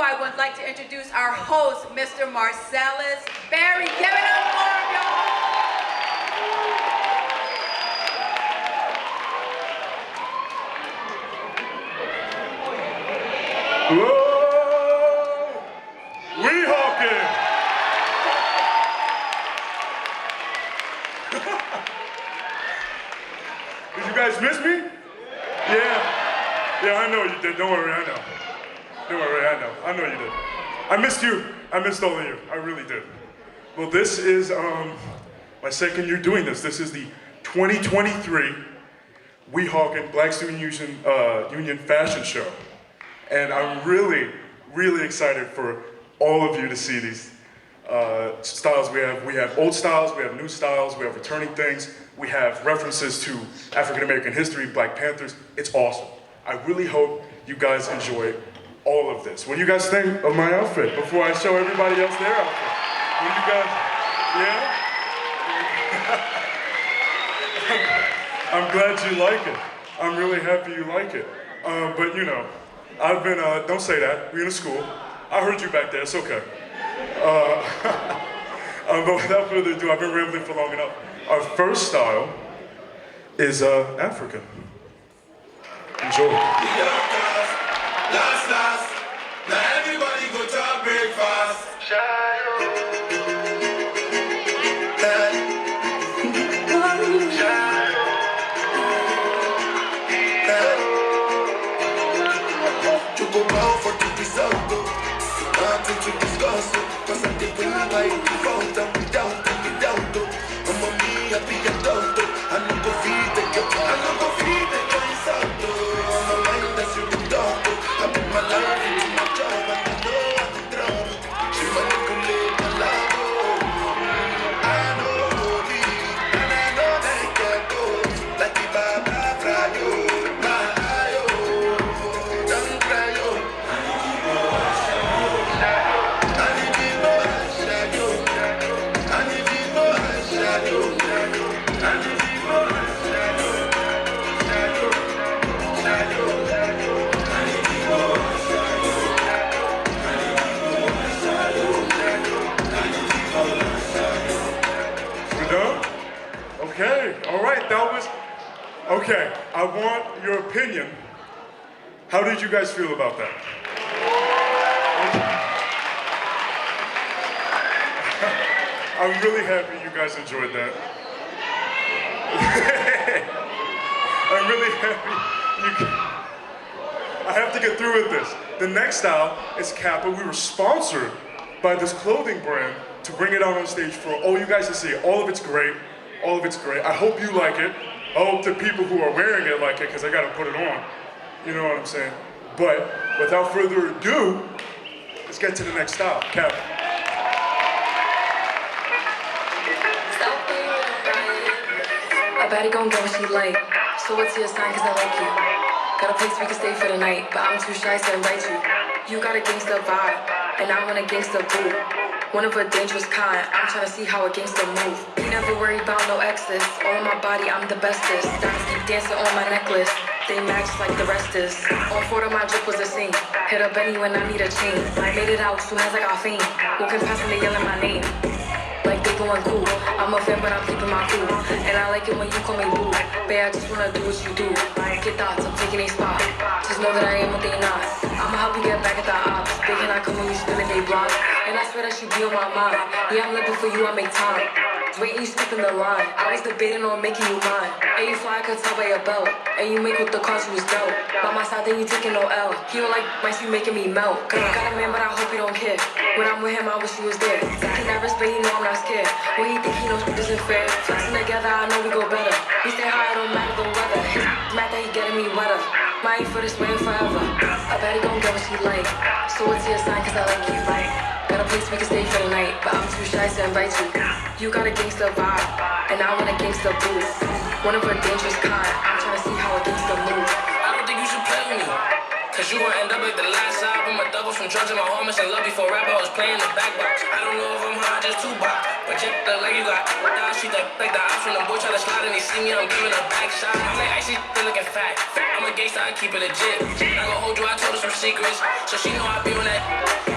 I would like to introduce our host, Mr. Marcellus Berry. Give it up for him, y'all. Whoa! We hawking! Did you guys miss me? Yeah, I know you did. Don't worry, I know. Don't worry, I know you did. I missed you. I missed all of you. I really did. Well, this is my second year doing this. This is the 2023 Weehawken Black Student Union Fashion Show. And I'm really, really excited for all of you to see these styles we have. We have old styles, we have new styles, we have returning things, we have references to African American history, Black Panthers. It's awesome. I really hope you guys enjoy all of this. What do you guys think of my outfit before I show everybody else their outfit? What do you guys, yeah? I'm glad you like it. I'm really happy you like it. But you know, I've been, don't say that, we're in a school. I heard you back there, it's okay. But without further ado, I've been rambling for long enough. Our first style is African. Enjoy. Last, now everybody go to breakfast. You go bow for the result, nothing to discuss. Cause I did when I default, I'm without. I'm a me, I be a doctor. I no go feed the girl, I no go feed the girl inside. I'm a mind that's you the doctor. I put my life into my job and I know I'm the drama. She manipulate my life. I know me, and I know that girl goes like the Baba Frayo. My ayo, don't cry yo. Okay, all right, that was, okay, I want your opinion. How did you guys feel about that? I'm really happy you guys enjoyed that. I'm really happy I have to get through with this. The next style is Kappa. We were sponsored by this clothing brand to bring it out on stage for all you guys to see. All of it's great. All of it's great. I hope you like it. I hope the people who are wearing it like it, because I got to put it on. You know what I'm saying? But without further ado, let's get to the next style. Cap. A baddie gon' get what she like. So what's your sign, cause I like you. Got a place we can stay for the night, but I'm too shy to invite you. You got a gangsta vibe, and I want a gangsta boo. One of a dangerous kind, I'm trying to see how a gangster move. You never worry about no exes, all on my body, I'm the bestest. Diamonds keep dancing on my necklace, they match like the rest is. On Florida, my drip was a scene. Hit up Benny when I need a chain. I made it out soon as I got fame. Walking past and they yelling my name. Like they going cool, I'm a fan but I'm keeping my cool. And I like it when you call me boo. Babe, I just wanna do what you do. Get thoughts, I'm taking a spot. Just know that I am what they not. I'ma help you get back at the ops. They cannot come when you spinning they block. And I swear that you be on my mind. Yeah, I'm living for you, I make time. Waiting, you step in the line. I was debating on making you mine. And you fly, I could tell by your belt. And you make with the cause you was dealt. By my side, then you taking no L. He don't like mice, you making me melt. Cause I got a man, but I hope you don't care. When I'm with him, I wish you was there. He nervous, but he know I'm not scared. When he think he knows this isn't fair. Flexing together, I know we go better. We stay high, it don't matter the weather. His mad that he getting me wetter. Mine for this way forever. I bet he gon' get what she like. So what's your sign, cause I like you. Got a place we can stay for the night, but I'm too shy to invite you. You got a gangsta vibe, and I want a gangsta boo. One of a dangerous kind, I'm trying to see how a gangsta move. I don't think you should play with me, cause you gon' end up like the last album. I double from drugs and my homies and love before rap, I was playing the back box. I don't know if I'm high, just too bop. But check look like you got down, she like the option. The boy try to slide and they see me, I'm giving a back shot. I'm like, icy, still looking fat. I'm a gangster, I keep it legit. Not gonna hold you, I told her some secrets. So she know I be on that.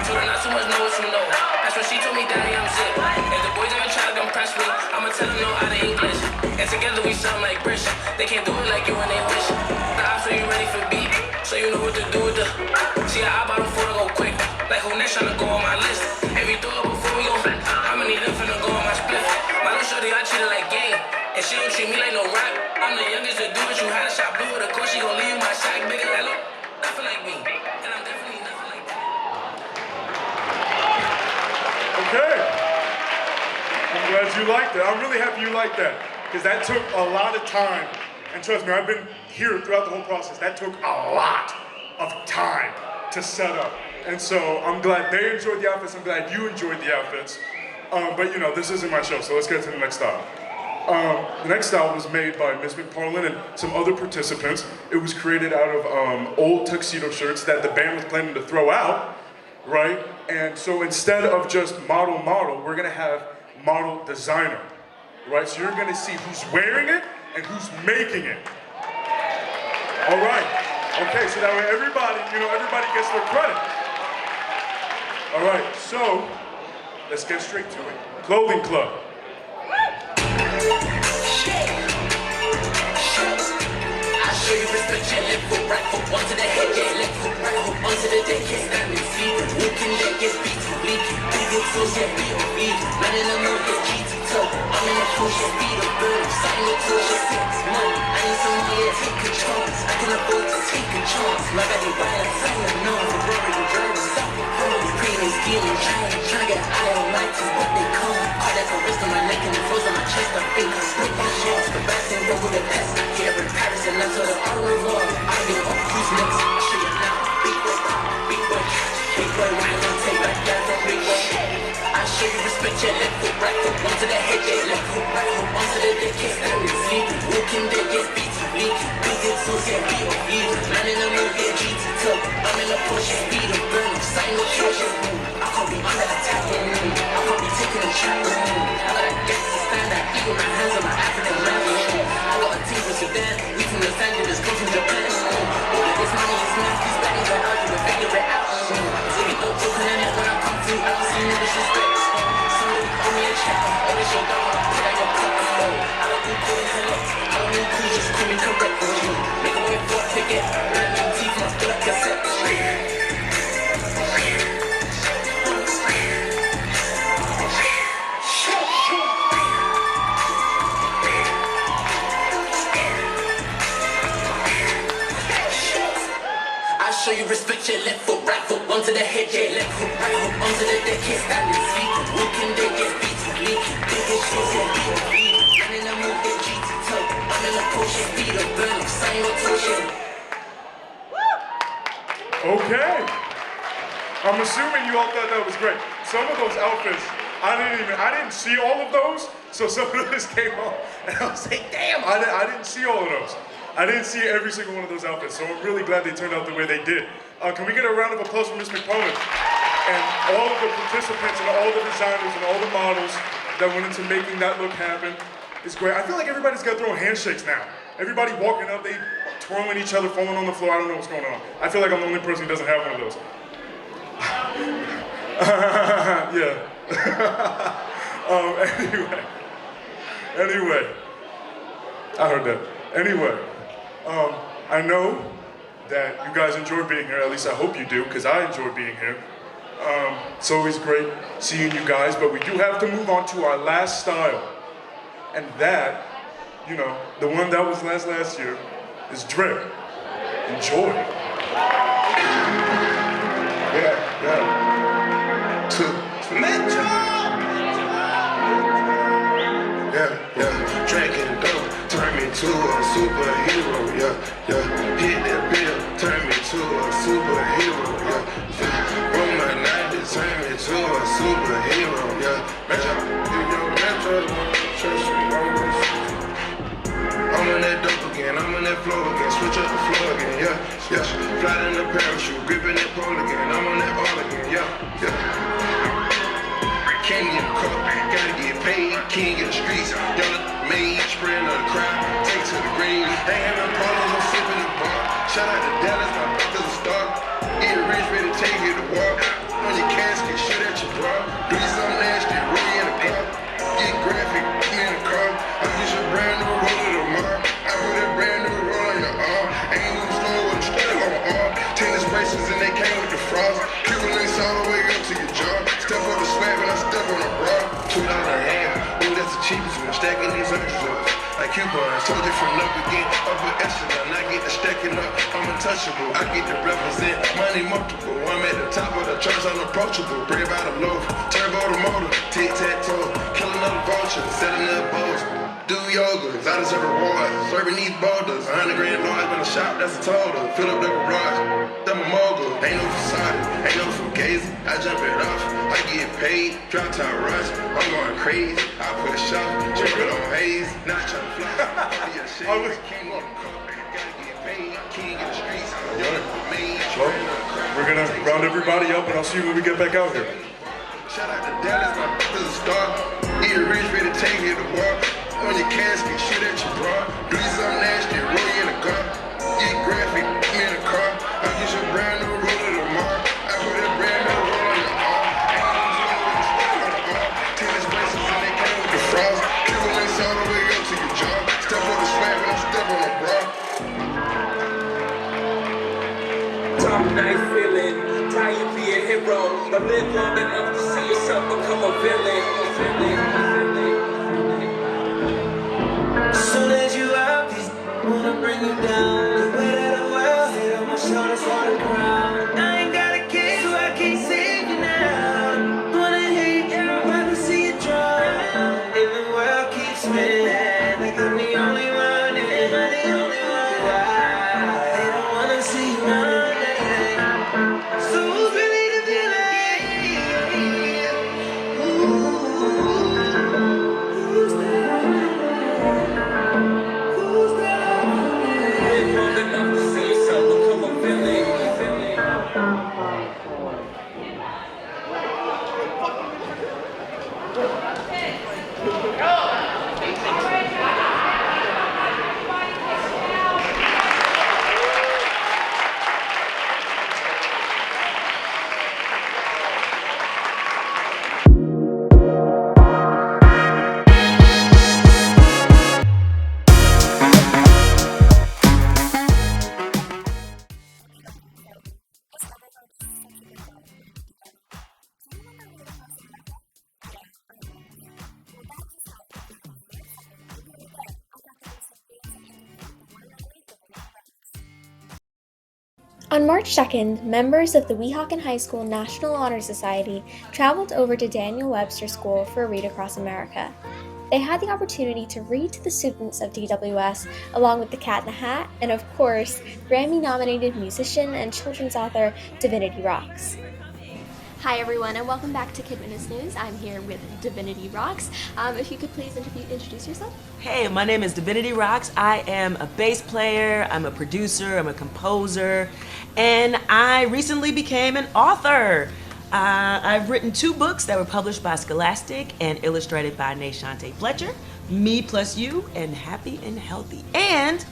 Told her not too much, know what you know. That's when she told me, daddy, I'm zip. If the boys ever try to impress me, I'ma tell them no out of English. And together we sound like British. They can't do it like you and they wish. The ops, so you ready for beat? So you know what to do with the. See, I bought them for to go quick. Like who next tryna go on my list? Every throw up before we go. I'ma need them finna go on my split. My little shorty, I treat her like game. And she don't treat me like no rap. I'm the youngest to do it. You had a shot blue with a course. She gon' leave you my sack bigger. That look nothing like me. And I'm definitely nothing like that. Okay. I'm glad you liked it. I'm really happy you liked that. Because that took a lot of time. And trust me, I've been here throughout the whole process. That took a lot of time to set up. And so I'm glad they enjoyed the outfits. I'm glad you enjoyed the outfits. But you know, this isn't my show, so let's get to the next style. The next style was made by Miss McParlin and some other participants. It was created out of old tuxedo shirts that the band was planning to throw out, right? And so instead of just model, we're gonna have model designer, right? So you're gonna see who's wearing it and who's making it. All right, okay, so that way everybody gets their credit. All right, so let's get straight to it. Clothing Club. I show you respect, yeah, left foot, right foot, onto the head, yeah, left foot, right foot, onto the deck, yeah, standing, sleeping, walking, leg gets beat, leaking, big toes, yeah, beat or bleed, man in the mood, yeah, GT tug, I'm in the push, yeah, beat or burn, sign the toes, yeah, sex, money, I need some money, yeah, take a chance, I can afford to take a chance, my body right, sign the norm, the roaring, the driving, stop the chrome, cream is getting, trying to get out of light, is what they come, cardiac arrest on my neck and the froze on my chest, I think I split my shots, the back and roll with the pest, here in Paris and that's all the au revoir, I get up, who's next, I'll show you now, big boy, why you gonna take back that from big boy, I show you respect, yeah, left foot, right foot, onto the head, yeah, left foot, right foot, onto the deck, yeah, standing, sleeping, walking dead, yeah, beat, leaking, big toes, yeah, beat or bleed, man in the mood, yeah, GT tug, I'm in the push, yeah, speed or burn, sign no treasure, I can't be under attack, I can't be taking a shot, I got a gangster stand, I eat with my hands on my African land, I got a team from Sudan, we from Los Angeles, come from Japan, all of this money is math, these baddies are arguing, figure it out, take it don't joke on the net when I come through, I don't see no disrespect, somebody owe me a check, all this shit down, put out your cup, I don't do cool and collect, I don't need cool, just call me correct, make a way for a ticket, let me teeth, must fill up your set, show you respect, your left foot, right foot, onto the head, yeah, left foot, right foot, onto the deck, yeah, standing, sleeping, walking, they get beat, leaking, big shoes, yeah, beat or bleed, man in the mood, yeah, GT tug, I'm in the push, yeah, beat or burn, sign no touch, yeah. Okay. I'm assuming you all thought that was great. Some of those outfits, I didn't see all of those, so some of this came on, and I was like, damn, I didn't see all of those. I didn't see every single one of those outfits, so I'm really glad they turned out the way they did. Can we get a round of applause for Miss McParlin and all of the participants and all the designers and all the models that went into making that look happen? It's great. I feel like everybody's got their own handshakes now. Everybody walking up, they twirling each other, falling on the floor. I don't know what's going on. I feel like I'm the only person who doesn't have one of those. Yeah. Anyway. I heard that. Anyway. I know that you guys enjoy being here, at least I hope you do, because I enjoy being here. It's always great seeing you guys, but we do have to move on to our last style. And that, you know, the one that was last year, is drip. Enjoy. Yeah. Drinking dope, turn me to a superhero, yeah. Hit that bill, turn me to a superhero, yeah. Roll my 90s, turn me to a superhero, yeah. I'm on that dope again, I'm on that flow again, switch up the flow again, yeah. Fly in the parachute, gripping that pole again, I'm on that all again, yeah. Candy in the cup, gotta get paid, king in the streets. Young made, spreading on the crowd, take to the green. Ain't having problems, I'm sipping the bar. Shout out to Dallas, my brother's a star. Get rich, ready to take you to war. On your casket, shoot at your bra. Do you something nasty, roll you in the car. Get graphic, me in the car. I get your brand new roller tomorrow. I put a brand new roll on your arm. Ain't no slow with a stick on my arm. Tennis bracelets and they came with the frost. Cuban links all the way up to your jaw. Step on the swag and I step on the bra. $2 a half. Ooh, that's the cheapest one. Stacking these extras. Like coupons, told you from up again, upper echelon. I get to stacking up, I'm untouchable. I get to represent money multiple. I'm at the top of the charts, unapproachable. Brave out of loaf, turbo the motor, tic-tac-toe, killing up vultures, setting up boats. Do yoga, I deserve a reward. Serving these boulders, 100 grand large, been a shop, that's a total. Fill up the garage, I'm a mogul. Ain't no facade, ain't no fugazi. I jump it off, I get paid. Drop top rush, I'm going crazy. I put a shot, drink it on haze. Not trying to fly, party a shit. King on the court, gotta get paid. King in the streets, Well, we're gonna round everybody up, and I'll see you when we get back out here. Shout out to Dallas, my brother's a star. Get rich, ready to take you to war. On your casket, shoot at your bra. Do you something nasty, roll you in the car. Get graphic, me in the car. I get your brand new roller tomorrow. I put a brand new roll on your arm. Ain't no slow with a stick on the arm. Tennis bracelets and they came with the frost. Cuban links all the way up to your jaw. Step on the swag and I step on the bra. Top night feeling, tired be a hero, but live long enough to see yourself become a villain. Soon as you out, these wanna bring you down. The way that the world hit on my shoulders on the ground. I ain't got a kid, so I can't save you now. Wanna hate you, rather see you drown. If the world keeps spinning, like I'm the only one, and I'm the only one. Why? They don't wanna see you run. So who's really the villain? Who's that? Who's that? Live long enough to see yourself become a villain. On March 2nd, members of the Weehawken High School National Honor Society traveled over to Daniel Webster School for a Read Across America. They had the opportunity to read to the students of DWS along with the Cat in the Hat and, of course, Grammy-nominated musician and children's author Divinity Roxx. Hi everyone, and welcome back to Kid Witness News. I'm here with Divinity Roxx. If you could please introduce yourself. Hey, my name is Divinity Roxx. I am a bass player, I'm a producer, I'm a composer, and I recently became an author. I've written 2 books that were published by Scholastic and illustrated by Nashante Fletcher, Me Plus You, and Happy and Healthy. And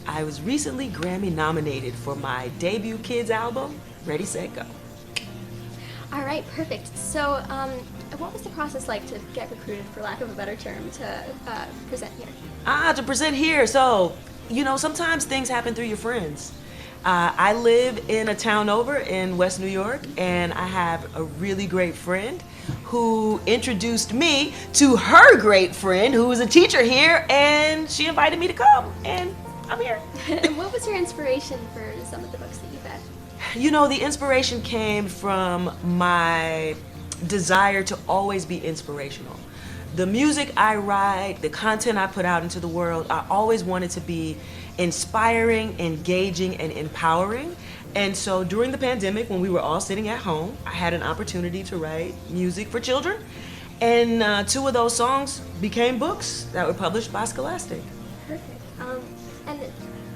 I was recently Grammy nominated for my debut kids album, Ready, Set, Go. All right, perfect. So, what was the process like to get recruited, for lack of a better term, to present here? To present here. So, sometimes things happen through your friends. I live in a town over in West New York, and I have a really great friend who introduced me to her great friend who is a teacher here, and she invited me to come, and I'm here. And what was your inspiration for some of the books that you've read? The inspiration came from my desire to always be inspirational. The music I write, the content I put out into the world, I always wanted to be inspiring, engaging, and empowering. And so during the pandemic, when we were all sitting at home, I had an opportunity to write music for children. And 2 of those songs became books that were published by Scholastic. Perfect. And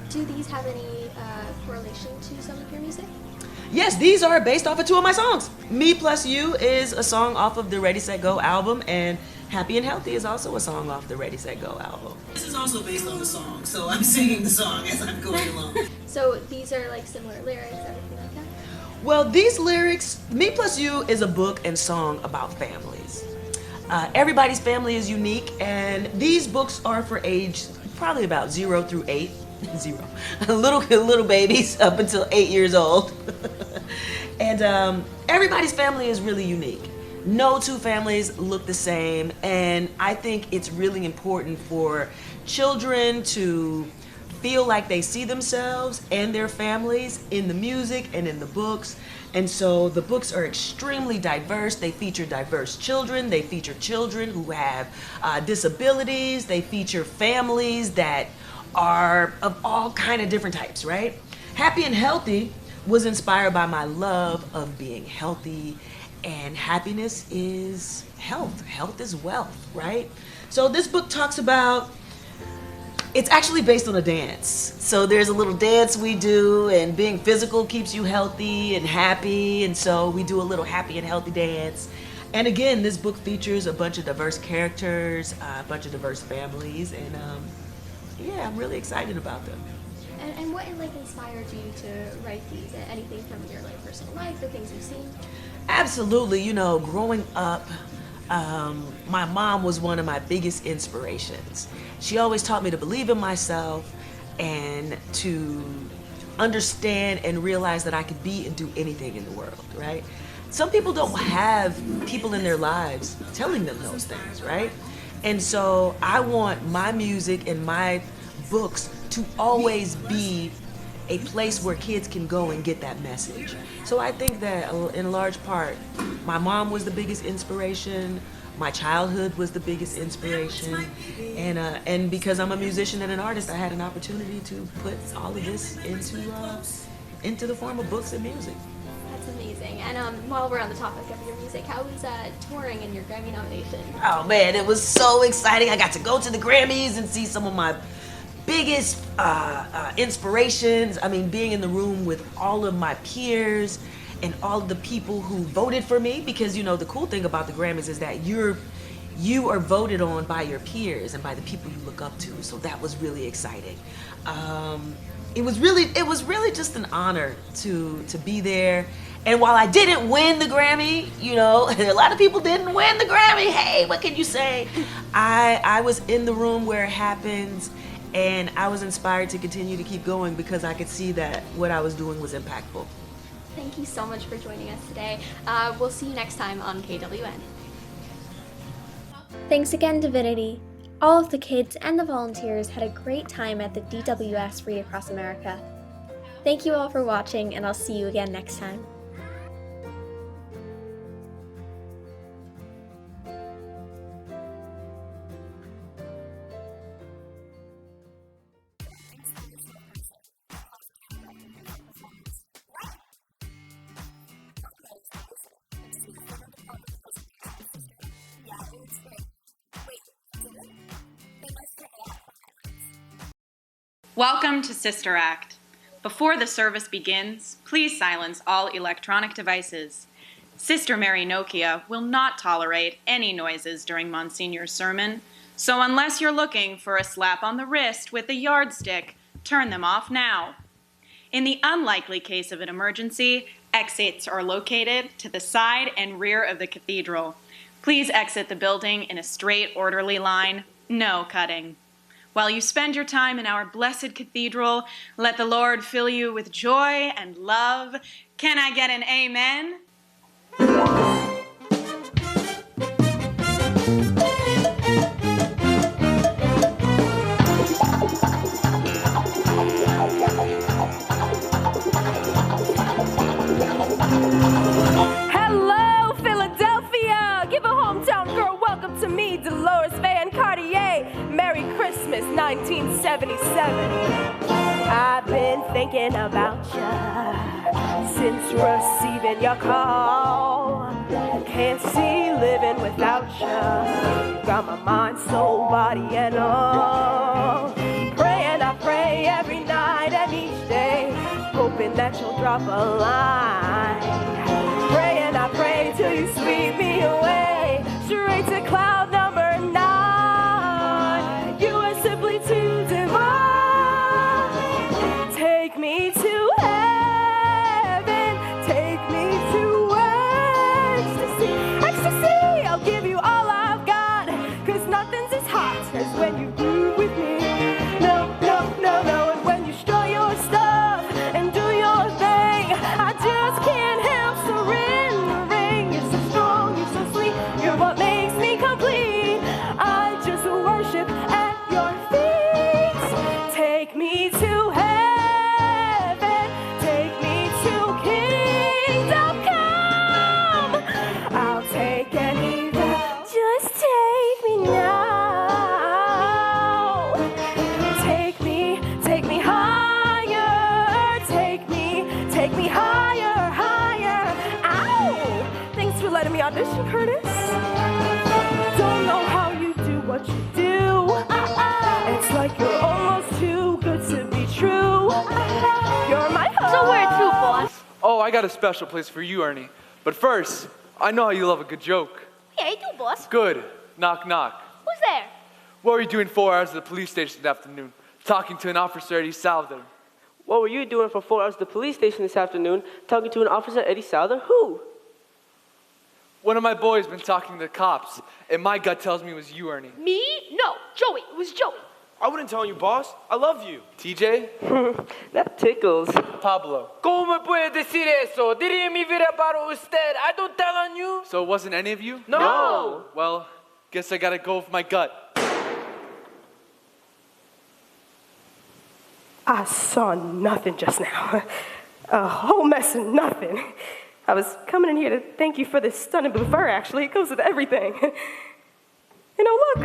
do these have any correlation to some of your music? Yes, these are based off of 2 of my songs. Me Plus You is a song off of the Ready, Set, Go album, and Happy and Healthy is also a song off the Ready, Set, Go album. This is also based on the song, so I'm singing the song as I'm going along. So these are like similar lyrics, everything like that? Well, these lyrics, Me Plus You is a book and song about families. Everybody's family is unique, and these books are for age probably about 0 through 8. 0. little babies up until 8 years old. And everybody's family is really unique. No two families look the same, and I think it's really important for children to feel like they see themselves and their families in the music and in the books. And so the books are extremely diverse. They feature diverse children. They feature children who have disabilities. They feature families that are of all kind of different types, right? Happy and Healthy was inspired by my love of being healthy, and happiness is health. Health is wealth, right? So this book talks about, it's actually based on a dance. So there's a little dance we do, and being physical keeps you healthy and happy, and so we do a little happy and healthy dance. And again, this book features a bunch of diverse characters, a bunch of diverse families, and yeah, I'm really excited about them. And what like inspired you to write these? Anything from your like personal life or things you've seen? Absolutely. You know, growing up, my mom was one of my biggest inspirations. She always taught me to believe in myself and to understand and realize that I could be and do anything in the world, right? Some people don't have people in their lives telling them those things, right? And so I want my music and my books to always be a place where kids can go and get that message. So I think that in large part, my mom was the biggest inspiration, my childhood was the biggest inspiration, and because I'm a musician and an artist, I had an opportunity to put all of this into the form of books and music. That's amazing. And while we're on the topic of your music, how was touring and your Grammy nomination? Oh man, it was so exciting. I got to go to the Grammys and see some of my biggest inspirations. I mean, being in the room with all of my peers and all of the people who voted for me, because you know the cool thing about the Grammys is that you are voted on by your peers and by the people you look up to. So that was really exciting. It was really just an honor to be there. And while I didn't win the Grammy, you know, a lot of people didn't win the Grammy. Hey, what can you say? I was in the room where it happens, and I was inspired to continue to keep going because I could see that what I was doing was impactful. Thank you so much for joining us today. We'll see you next time on KWN. Thanks again, Divinity. All of the kids and the volunteers had a great time at the DWS Read Across America. Thank you all for watching, and I'll see you again next time. Welcome to Sister Act. Before the service begins, please silence all electronic devices. Sister Mary Nokia will not tolerate any noises during Monsignor's sermon, so unless you're looking for a slap on the wrist with a yardstick, turn them off now. In the unlikely case of an emergency, exits are located to the side and rear of the cathedral. Please exit the building in a straight, orderly line, no cutting. While you spend your time in our blessed cathedral, let the Lord fill you with joy and love. Can I get an amen? Hello, Philadelphia! Give a hometown girl welcome to me, Dolores Van Cartier. Merry Christmas, 1977. I've been thinking about you since receiving your call. Can't see living without you. Got my mind, soul, body, and all. Praying, I pray every night and each day, hoping that you'll drop a line. Praying, I pray till you sweep me away, straight to cloud number got a special place for you, Ernie. But first, I know how you love a good joke. Yeah, I do, boss. Good. Knock, knock. Who's there? What were you doing 4 hours at the police station this afternoon? Talking to an officer at East Souther. What were you doing for 4 hours at the police station this afternoon? Talking to an officer at East Souther? Who? One of my boys been talking to the cops, and my gut tells me it was you, Ernie. Me? No, Joey. It was Joey. I wouldn't tell you, boss. I love you. TJ? That tickles. Pablo. ¿Cómo me puede decir eso? Diría mi vida para usted. I don't tell on you. So it wasn't any of you? No. Well, guess I gotta go with my gut. I saw nothing just now. A whole mess of nothing. I was coming in here to thank you for this stunning blue fur, actually. It goes with everything. You know, look,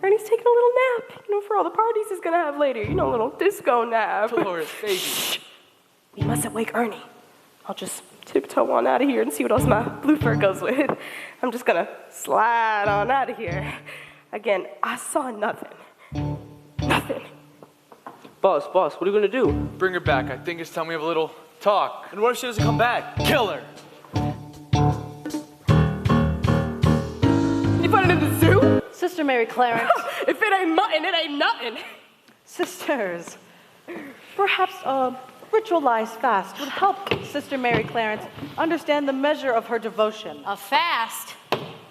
Ernie's taking a little nap, you know, for all the parties he's gonna have later. You know, a little disco nap. Dolores, baby. Shh. We mustn't wake Ernie. I'll just tiptoe on out of here and see what else my blue fur goes with. I'm just gonna slide on out of here. Again, I saw nothing. Nothing. Boss, what are you gonna do? Bring her back. I think it's time we have a little talk. And what if she doesn't come back? Kill her. You put it in the zoo? Sister Mary Clarence. If it ain't mutton, it ain't nothing. Sisters, perhaps a ritualized fast would help Sister Mary Clarence understand the measure of her devotion. A fast?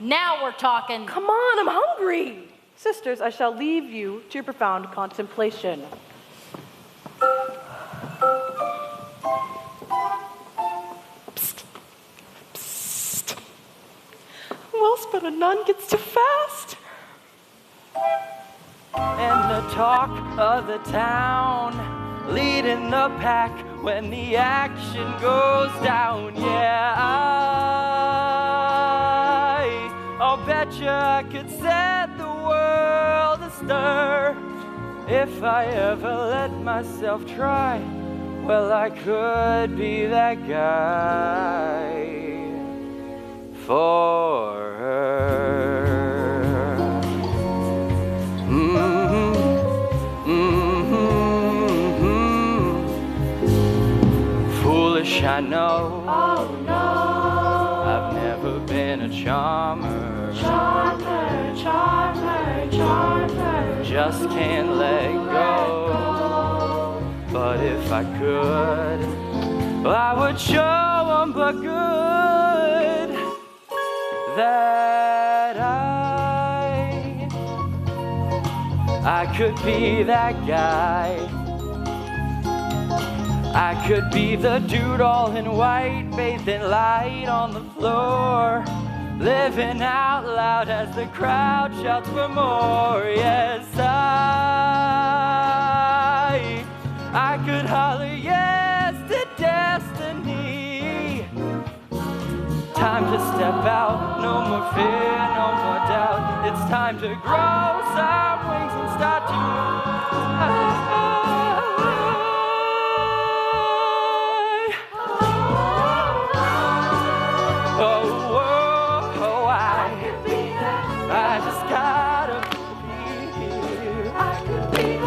Now we're talking. Come on, I'm hungry. Sisters, I shall leave you to your profound contemplation. Psst. Psst. Who else but a nun gets to fast? And the talk of the town, leading the pack when the action goes down. Yeah, I'll bet you I could set the world astir if I ever let myself try. Well, I could be that guy for her. Foolish, I know. Oh no. I've never been a charmer. Charmer, charmer, charmer. Just can't let go. But if I could, well, I would show 'em the good that I could be that guy. I could be the dude all in white, bathed in light on the floor, living out loud as the crowd shouts for more. Yes, I could holler yes to destiny. Time to step out, no more fear, no more doubt. It's time to grow some wings and start to I just gotta believe.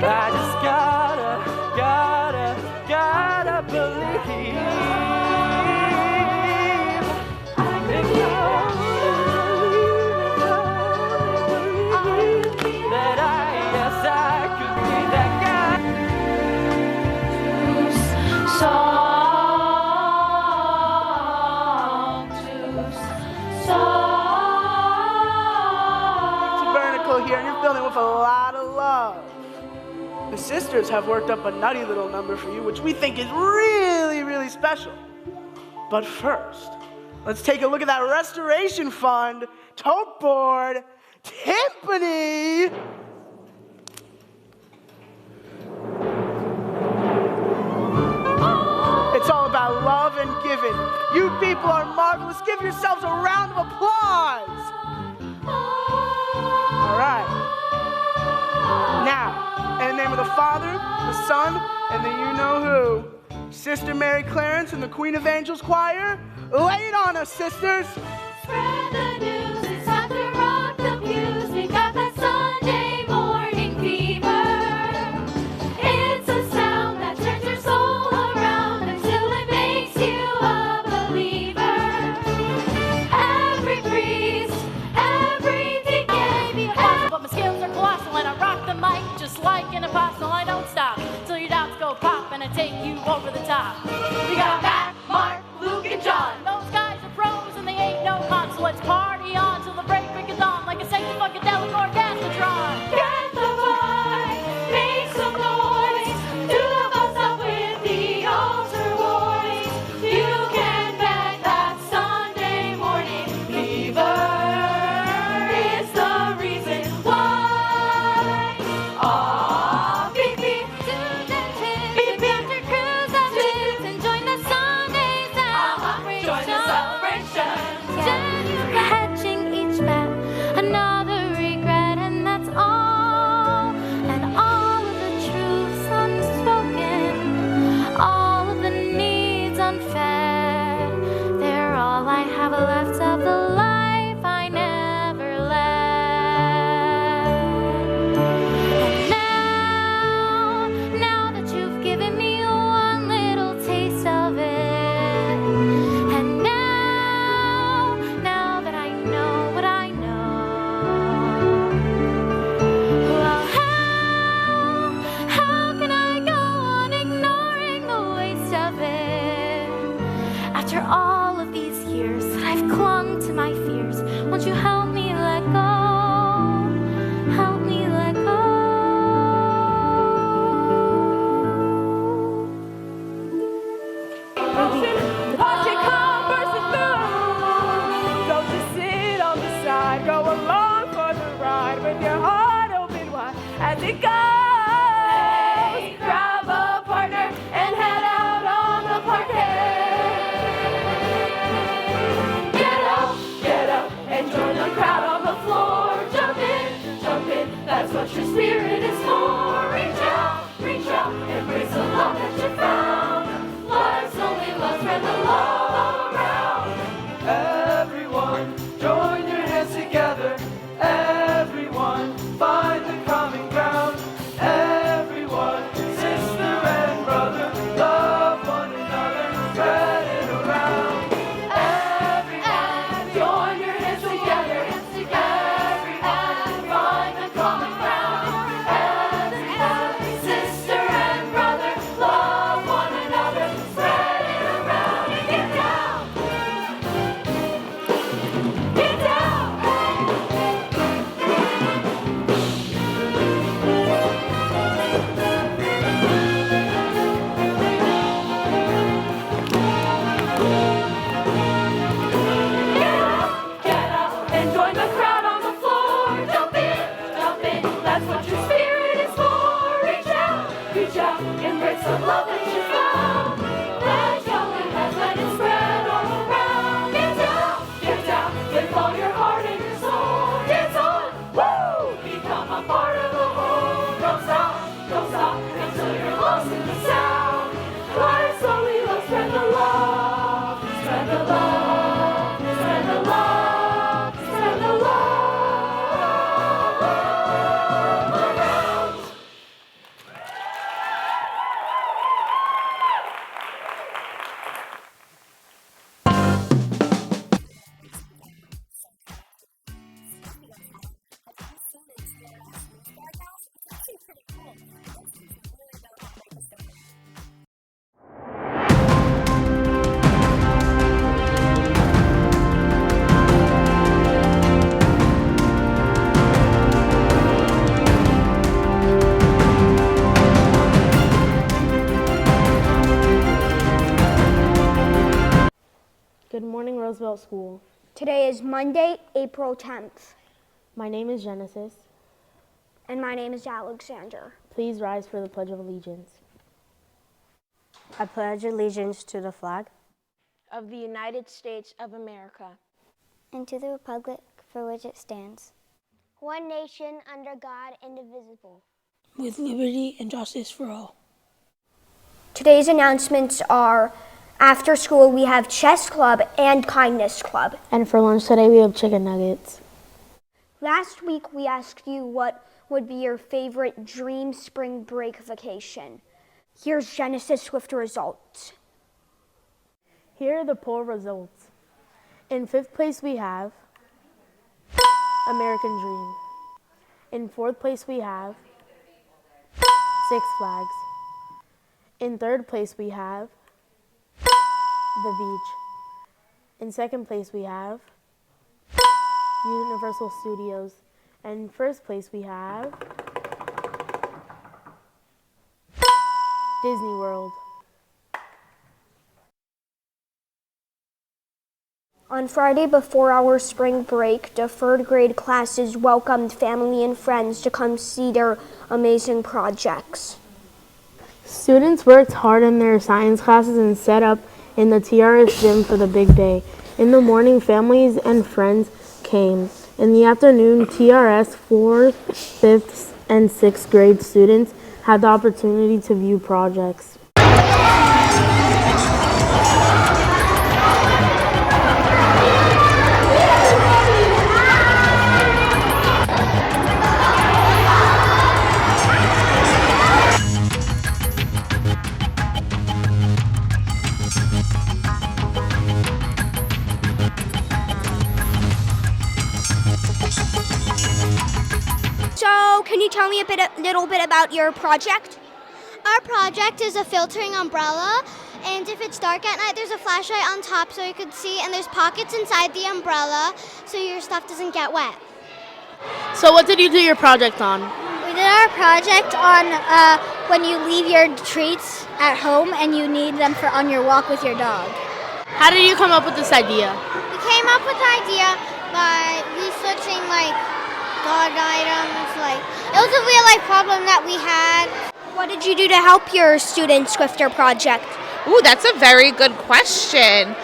I just gotta believe. That yes, I could be that guy. Here, and you're filling with a lot of love. The sisters have worked up a nutty little number for you, which we think is really, really special. But first, let's take a look at that Restoration Fund tote board, Tiffany. It's all about love and giving. You people are marvelous. Give yourselves a round of applause. All right. Now, in the name of the Father, the Son, and the you-know-who, Sister Mary Clarence and the Queen of Angels Choir, lay it on us, sisters. Spread the news, it's time to rock the pews. We got that Sunday morning fever. It's a sound that turns your soul around until it makes you a Won't you help me let go? Help me let go. Watch it come bursting through. Don't just sit on the side. Go along for the ride with your heart open wide as it goes. Grab a partner and head out on the parquet. Get up, and join the crowd on the floor. Jump in, that's what your spirit is for. Reach out, embrace the love that you found. Life's only love, spread the love around. Everyone, join your hands together. Everyone, find the common ground. Everyone, sister and brother, love one another, spread it around. Everyone, join your hands together. Everyone, find the common ground. Everyone, sister and brother, love one another, spread it around. Get down. Get down. Get up and join the crowd on the floor. Jump in, that's what your spirit is for. Reach out, embrace the love that you found. Let go and let it spread all around. Get down, with all your heart and your soul. Dance on, woo! Become a part of the whole. Don't stop until you're lost in the sound. Life's only love, spread the love, spread the love, spread the love, spread the love around. Good morning, Roosevelt School. Today is Monday, April 10th. My name is Genesis. And my name is Alexander. Please rise for the Pledge of Allegiance. I pledge allegiance to the flag of the United States of America and to the republic for which it stands, one nation under God, indivisible, with liberty and justice for all. Today's announcements are: after school, we have chess club and kindness club. And for lunch today, we have chicken nuggets. Last week, we asked you what would be your favorite dream spring break vacation. Here's Genesis with the results. Here are the poll results. In 5th place, we have American Dream. In 4th place, we have Six Flags. In 3rd place, we have The Beach. In 2nd place, we have Universal Studios. And in 1st place, we have Disney World. On Friday before our spring break, the 3rd grade classes welcomed family and friends to come see their amazing projects. Students worked hard in their science classes and set up in the TRS gym for the big day. In the morning, families and friends came. In the afternoon, TRS 4th, 5th, and 6th grade students had the opportunity to view projects. So, can you tell me a little bit about your project? Our project is a filtering umbrella, And if it's dark at night, there's a flashlight on top so you can see, and there's pockets inside the umbrella so your stuff doesn't get wet. So what did you do your project on? We did our project on when you leave your treats at home and you need them for on your walk with your dog. How did you come up with this idea? We came up with the idea by researching dog items. It was a real life problem that we had. What did you do to help your student Swifter project? Ooh, that's a very good question.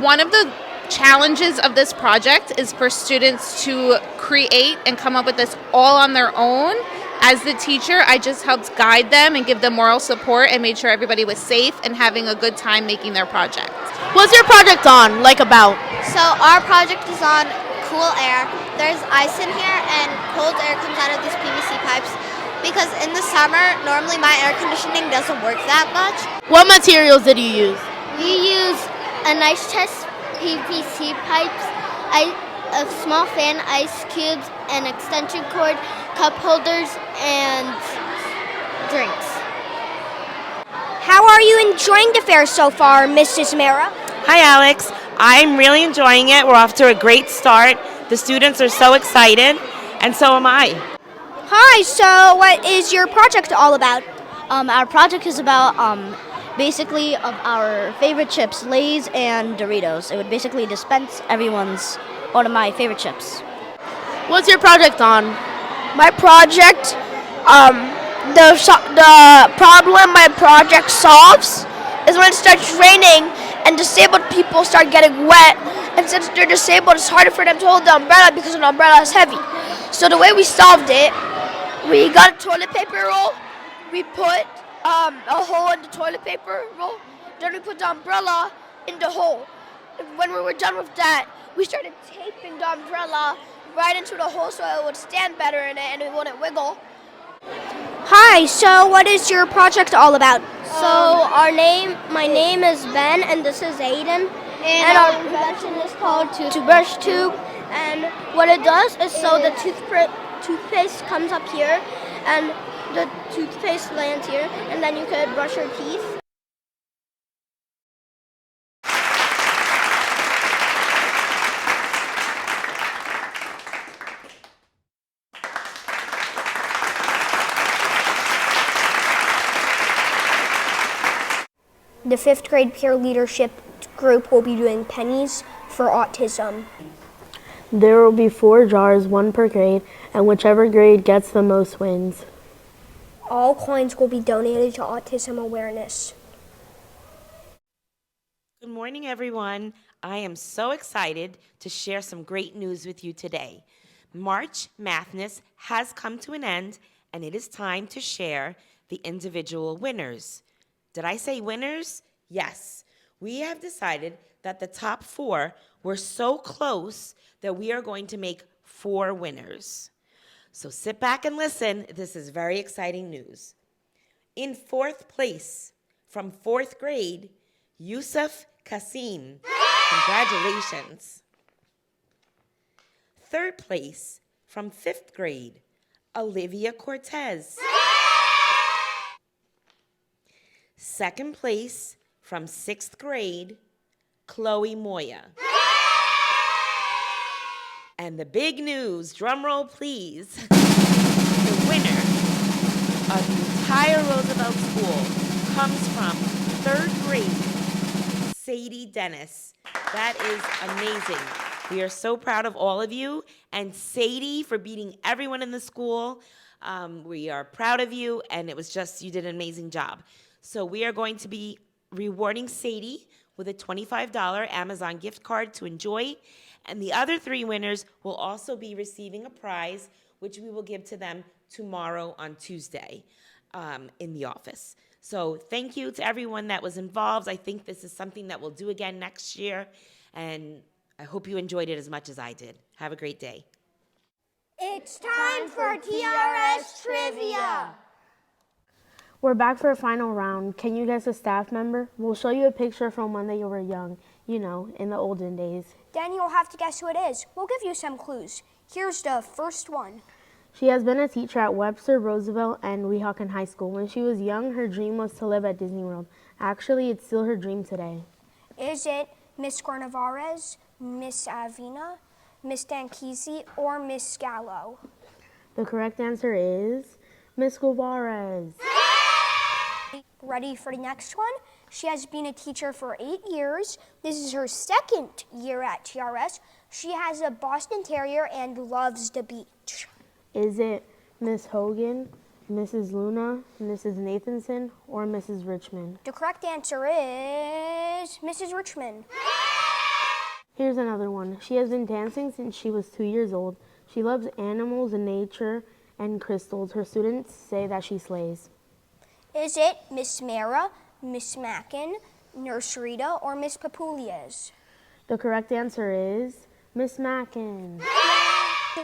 One of the challenges of this project is for students to create and come up with this all on their own. As the teacher, I just helped guide them and give them moral support and made sure everybody was safe and having a good time making their project. What's your project on, about? So our project is on cool air. There's ice in here and cold air comes out of these PVC pipes because in the summer, normally my air conditioning doesn't work that much. What materials did you use? We use a nice test PVC pipes, a small fan, ice cubes, an extension cord, cup holders, and drinks. How are you enjoying the fair so far, Mrs. Mara? Hi, Alex. I'm really enjoying it. We're off to a great start. The students are so excited, and so am I. Hi, so what is your project all about? Our project is about basically of our favorite chips, Lay's and Doritos. It would basically dispense one of my favorite chips. What's your project on? My project, the problem my project solves is when it starts raining and disabled people start getting wet. And since they're disabled, it's harder for them to hold the umbrella because an umbrella is heavy. So the way we solved it, we got a toilet paper roll, we put a hole in the toilet paper roll, then we put the umbrella in the hole. And when we were done with that, we started taping the umbrella right into the hole so it would stand better in it and it wouldn't wiggle. Hi, so what is your project all about? My name is Ben and this is Aiden. And our invention is called Toothbrush Tube. And what it does is so the toothpaste comes up here and the toothpaste lands here and then you could brush your teeth. The 5th grade peer leadership group will be doing pennies for autism. There will be 4 jars, 1 per grade, and whichever grade gets the most wins. All coins will be donated to autism awareness. Good morning, everyone. I am so excited to share some great news with you today. March Madness has come to an end, and it is time to share the individual winners. Did I say winners? Yes. We have decided that the top 4 were so close that we are going to make 4 winners. So sit back and listen. This is very exciting news. In 4th place, from 4th grade, Yusuf Kasim. Congratulations. 3rd place, from 5th grade, Olivia Cortez. 2nd place, from 6th grade, Chloe Moya. And the big news, drum roll please, the winner of the entire Roosevelt School comes from 3rd grade, Sadie Dennis. That is amazing. We are so proud of all of you, and Sadie for beating everyone in the school. We are proud of you, and it was just, you did an amazing job. So we are going to be rewarding Sadie with a $25 Amazon gift card to enjoy. And the other 3 winners will also be receiving a prize, which we will give to them tomorrow on Tuesday in the office. So thank you to everyone that was involved. I think this is something that we'll do again next year. And I hope you enjoyed it as much as I did. Have a great day. It's time for TRS Trivia. We're back for a final round. Can you guess a staff member? We'll show you a picture from when you were young, in the olden days. Then you'll have to guess who it is. We'll give you some clues. Here's the first one. She has been a teacher at Webster, Roosevelt, and Weehawken High School. When she was young, her dream was to live at Disney World. Actually, it's still her dream today. Is it Miss Guarnavarez, Miss Avina, Miss Dankisi, or Miss Gallo? The correct answer is Miss Guarnavarez. Ready for the next one? She has been a teacher for 8 years. This is her second year at TRS. She has a Boston Terrier and loves the beach. Is it Miss Hogan, Mrs. Luna, Mrs. Nathanson, or Mrs. Richmond? The correct answer is Mrs. Richmond. Here's another one. She has been dancing since she was 2 years old. She loves animals and nature and crystals. Her students say that she slays. Is it Miss Mara, Miss Mackin, Nurse Rita, or Miss Papulias? The correct answer is Miss Mackin.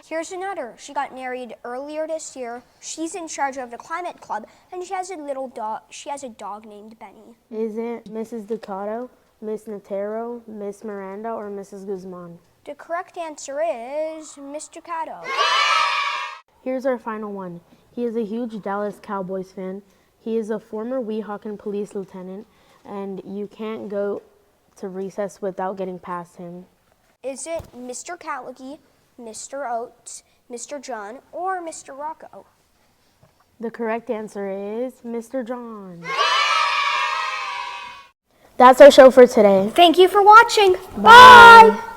Here's another. She got married earlier this year. She's in charge of the Climate Club, and she has a little dog. She has a dog named Benny. Is it Mrs. Ducato, Miss Natero, Miss Miranda, or Mrs. Guzman? The correct answer is Miss Ducato. Here's our final one. He is a huge Dallas Cowboys fan. He is a former Weehawken police lieutenant, and you can't go to recess without getting past him. Is it Mr. Callaghy, Mr. Oates, Mr. John, or Mr. Rocco? The correct answer is Mr. John. That's our show for today. Thank you for watching. Bye. Bye.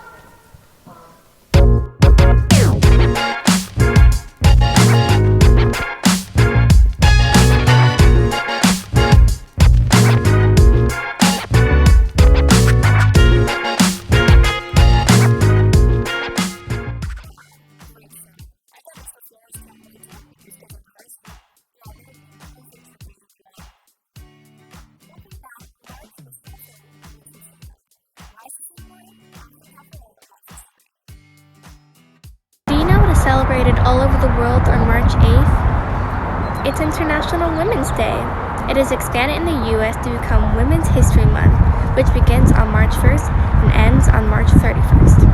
Celebrated all over the world on March 8th? It's International Women's Day. It is expanded in the U.S. to become Women's History Month, which begins on March 1st and ends on March 31st.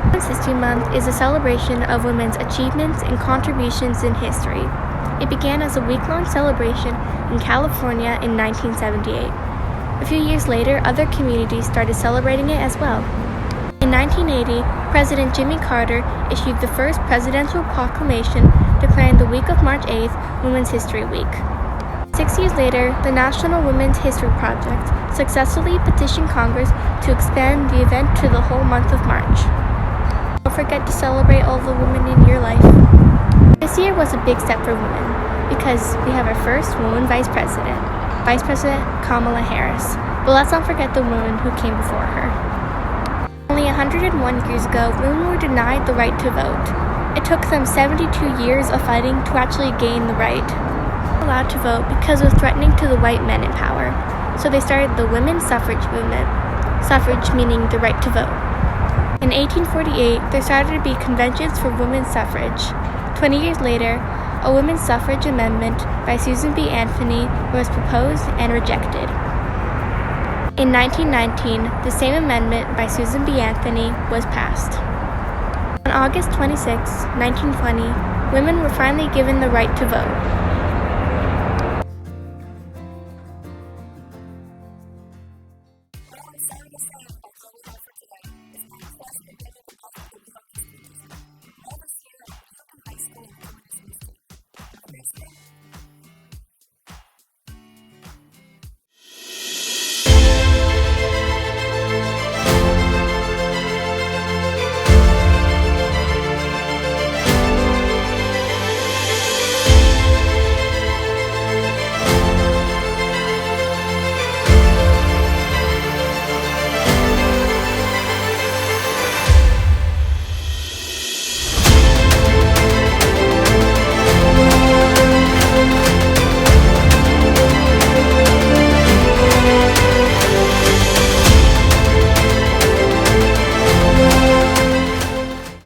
Women's History Month is a celebration of women's achievements and contributions in history. It began as a week-long celebration in California in 1978. A few years later, other communities started celebrating it as well. In 1980, President Jimmy Carter issued the first presidential proclamation declaring the week of March 8th Women's History Week. 6 years later, the National Women's History Project successfully petitioned Congress to expand the event to the whole month of March. Don't forget to celebrate all the women in your life. This year was a big step for women because we have our first woman Vice President Kamala Harris. But let's not forget the women who came before her. Only 101 years ago, women were denied the right to vote. It took them 72 years of fighting to actually gain the right. They were allowed to vote because it was threatening to the white men in power. So they started the women's suffrage movement. Suffrage meaning the right to vote. In 1848, there started to be conventions for women's suffrage. 20 years later, a women's suffrage amendment by Susan B. Anthony was proposed and rejected. In 1919, the same amendment by Susan B. Anthony was passed. On August 26, 1920, women were finally given the right to vote.